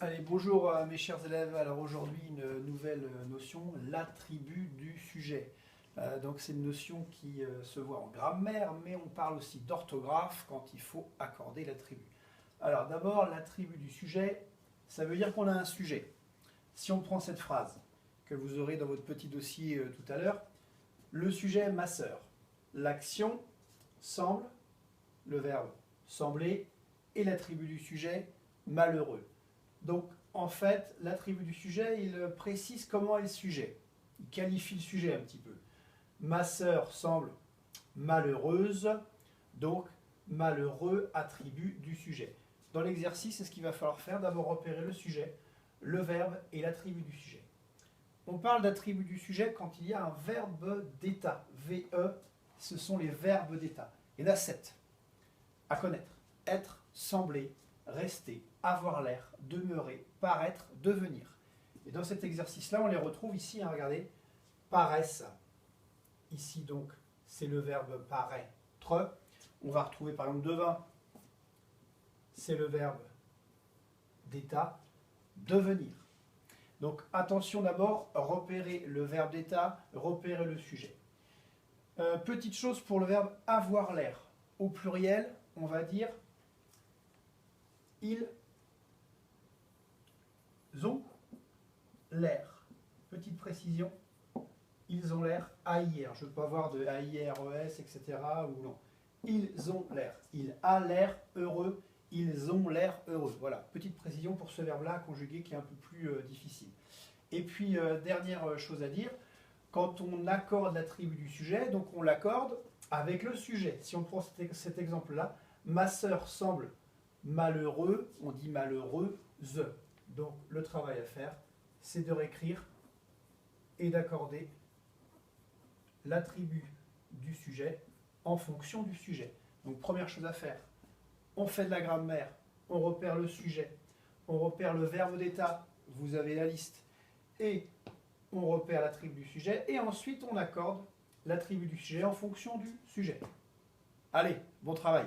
Allez, bonjour mes chers élèves. Alors aujourd'hui, une nouvelle notion, l'attribut du sujet. Donc c'est une notion qui se voit en grammaire, mais on parle aussi d'orthographe quand il faut accorder l'attribut. Alors d'abord, l'attribut du sujet, ça veut dire qu'on a un sujet. Si on prend cette phrase que vous aurez dans votre petit dossier tout à l'heure, le sujet ma sœur, l'action semble, le verbe sembler, et l'attribut du sujet malheureux. Donc, en fait, l'attribut du sujet, il précise comment est le sujet. Il qualifie le sujet un petit peu. Ma sœur semble malheureuse, donc malheureux attribut du sujet. Dans l'exercice, c'est ce qu'il va falloir faire, d'abord repérer le sujet, le verbe et l'attribut du sujet. On parle d'attribut du sujet quand il y a un verbe d'état. VE, ce sont les verbes d'état. Il y en a 7 à connaître. Être, sembler, rester, avoir l'air, demeurer, paraître, devenir. Et dans cet exercice-là, on les retrouve ici, hein, regardez, paraissent. Ici, donc, c'est le verbe paraître. On va retrouver par exemple devint, c'est le verbe d'état, devenir. Donc attention d'abord, repérer le verbe d'état, repérer le sujet. Petite chose pour le verbe avoir l'air. Au pluriel, on va dire ils ont l'air. Petite précision, ils ont l'air AIR. Je ne veux pas voir de AIRES, etc. ou non. Ils ont l'air. Il a l'air heureux. Ils ont l'air heureux. Voilà, petite précision pour ce verbe-là conjugué qui est un peu plus difficile. Et puis, dernière chose à dire, quand on accorde l'attribut du sujet, donc on l'accorde avec le sujet. Si on prend cet exemple-là, ma sœur semble malheureux, on dit malheureuse. Donc le travail à faire, c'est de réécrire et d'accorder l'attribut du sujet en fonction du sujet. Donc première chose à faire, on fait de la grammaire, on repère le sujet, on repère le verbe d'état, vous avez la liste, et on repère l'attribut du sujet, et ensuite on accorde l'attribut du sujet en fonction du sujet. Allez, bon travail!